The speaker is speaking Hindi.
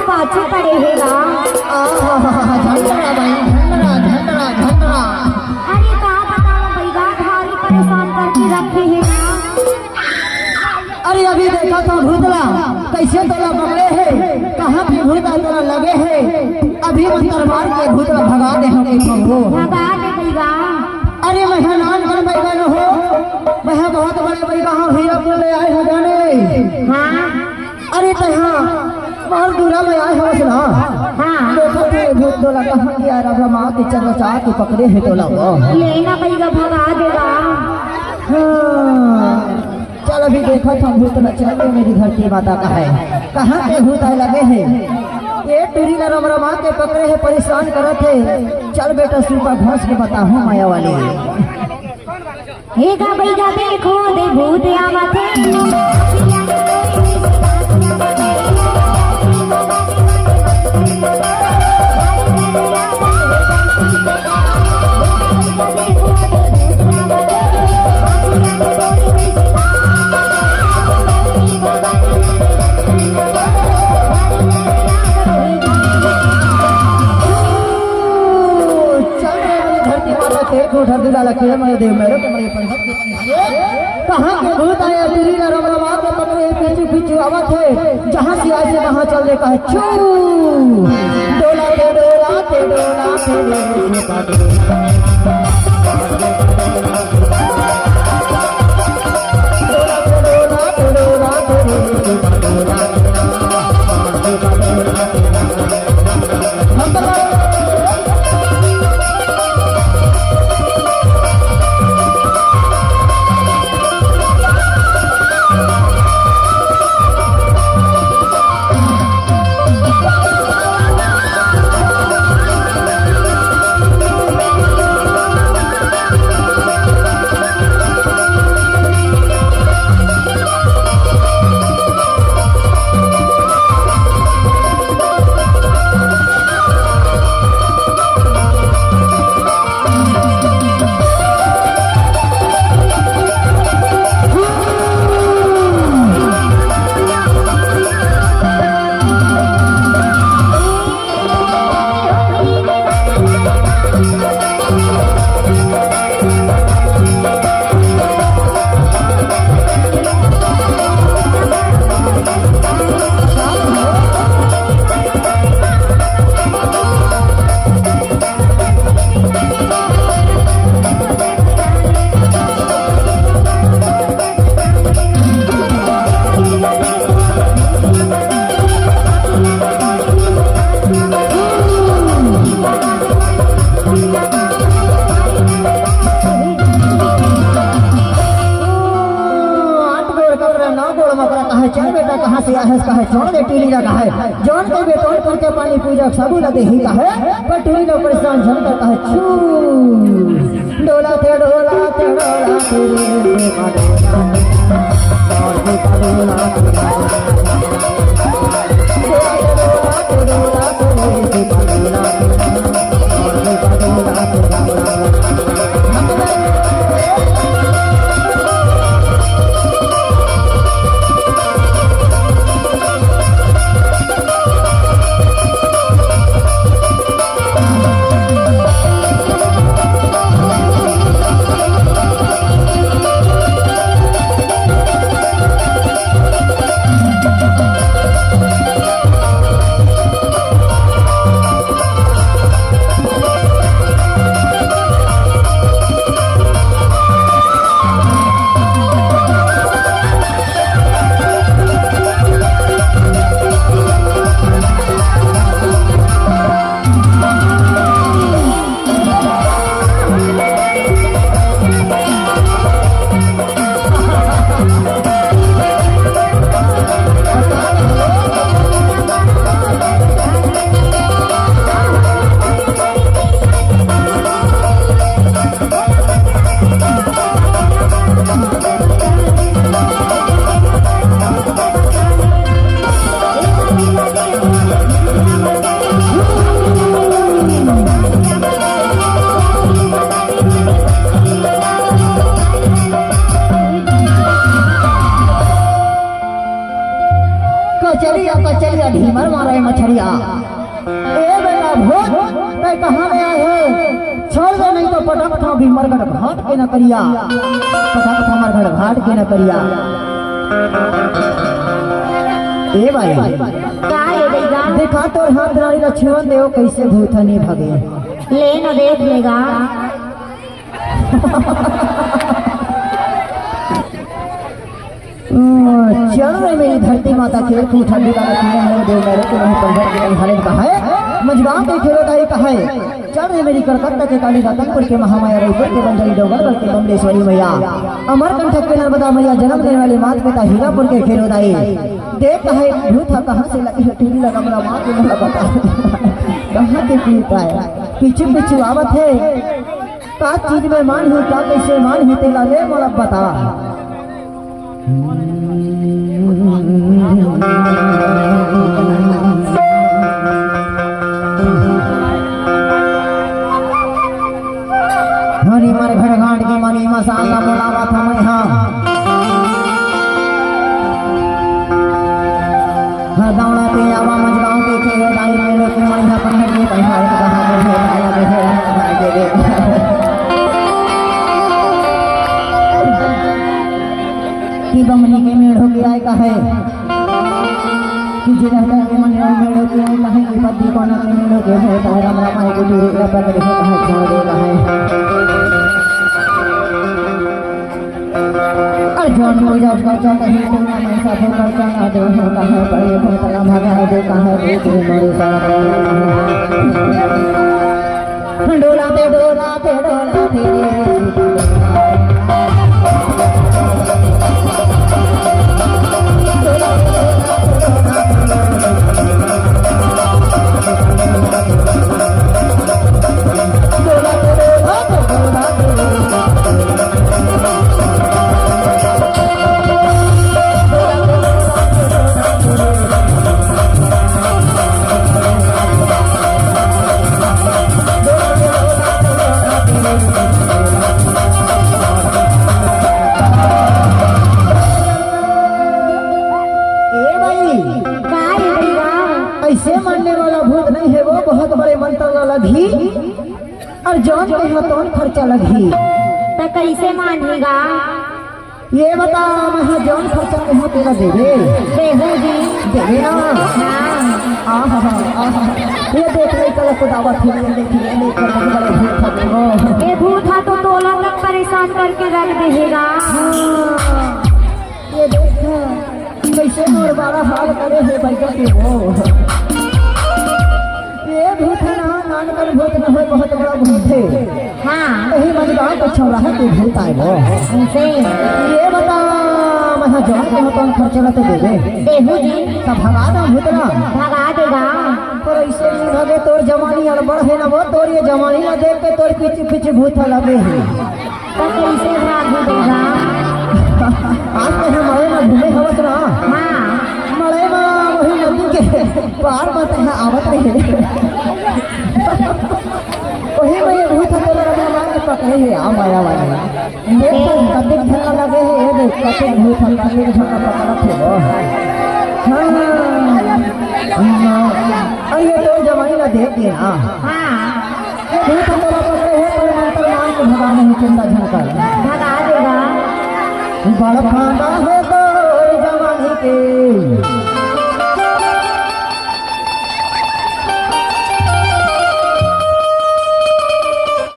पाछे पड़े हेगा। अरे कहाँ बताओ भैया, भारी परेशान करके रखे हैं। अरे अभी देखा था भूतला कैसे तोला पकड़े है, कहाँ पे भूतला तोला लगे है। अभी मंत्र मार के भूतला भगा दे हम भगा दे भैया। अरे मैं नान बन बैगन हो, मैं बहुत बड़े बड़े कहाँ हीरा ले आए हो जाने। हाँ अरे तो हाँ बहुत दूरा में आए हो सुना। हाँ देखो फिर भूत तोला कहाँ गया रहा, माँ के चल चाह के पकड़े है तोला वो लेना भैया, भगा देगा। चल अभी देखो था भूत न चले मेरी धरती माता का है, कहाँ पे भूत आए लगे है। ये टूरी न रमा के पकड़े है, परेशान करत है। चल बेटा सुबह घोष के बताओ माया वाली। हे का भैया देखो दे भूत आवत है। कहाँ के भूत आया तेरी रमा के पकड़े पीछू पीछू आवत है, जहाँ से आए वहाँ चल दे कहे छू डोला के डोला के डोला के कहाँ से आया कहे छोड़ दे टीली का है जौन के बेटोन करके पानी पूजा सबू न दे ही का है पर टूली न परेशान झन कर कहे छू डोला थे डोला थे डोला थे चलिए ढीमर मारे मछरिया। ए बेटा भूत तय कहाँ गया है? छोड़ दे नहीं तो पटक था भी मरगड़ घाट के न करिया, पटक था मरगड़ घाट के न करिया। ए भाई क्या है भैया? देखा तो हाथ नारी लक्ष्मण देव कैसे भूत नहीं भागे। ले न देख लेगा। चल रे मेरी धरती माता खेल खूब ठंडी वाला पीने में देव मेरे को नहीं पंडर के नहीं हरे कहा है, मजगांव के खेलोदाई कहा है। चल रे मेरी कलकत्ता के काली रतनपुर के महामाया रायपुर के बंजरी डोंगरगढ़ के बम्बेश्वरी मैया, अमरकंटक के नर्मदा मैया, जन्म देने वाले मात पिता हीरापुर के खेलोदाई। देख कहे भूत कहाँ से लगी है टीली लगा मेरा माँ के मुँह बता कहाँ के पीता है, पीछे पीछे आवत है का चीज में मान ही का कैसे मान ही तेला ले मोला बता। हरी मारे भड़घाट की मनी मसाला बोलावा था मैं हाँ दौड़ा के आवा मजगांव के खेदाई में लोग मणिया पन्हर के पन्हर के कहा मुझे आया मुझे कि बमनी के मेढ़ों के आए का है कि जिरहता के मेढ़ों के आए कहे कि पति को ना के मेढ़ों के है तो राम राम के दूर का पकड़ के कहे छोड़ देगा है। अर्जुन को जब का चाहता है तो ना मैं सब कर चला दे होता है पर ये भोतला भागा दे कहा है कि मेरे साथ डोला दे डोला दे डोला दे। ऐसे मानने वाला भूत नहीं है वो, बहुत बड़े मंत्र वाला भी और जौन के हाथों खर्चा लगी तो कैसे मानेगा? ये बता मैं जौन खर्चा के हाथ तेरा देवे देहू जी देवे ना। हाँ ये देख ले कल को दावा थी देखिए ले कर बड़े भूत था ये भूत था तो तोला तक परेशान करके रख देगा। ये देख कैसे मोर बारा हाल करे है बैठा के वो ये भूत है ना नानकर भूत न हो बहुत बड़ा भूत है। हाँ कहीं मजगांव को छोड़ा है तो भूत आए वो उनसे ये बता मैं जौन के हाथों खर्चा तो दे दे देहू जी तब भगा ना भूत ना भगा देगा। पर ऐसे नहीं भगे तोर जवानी अड़बड़ है ना वो तोर ये जवानी ना देख के तोर पीछे पीछे भूत लगे है तो कैसे भाग देगा? आज के हम मड़े में घूमे हवस ना। हाँ मड़े में वही नदी के पार मत है आवत रहे वही में ये भूत तो लगा मार के पकड़े है आ माया वाला देख तो कते झलना लगे है ये देख कते भूत हल्के झलना पकड़ा थे वो। हाँ अरे ये तो जवानी ना देख के ना भूत तो पकड़े है पर मंत्र मान के भगवान ने चिंता झलकर भगा देगा। बड़ फांदा है तो जवानी के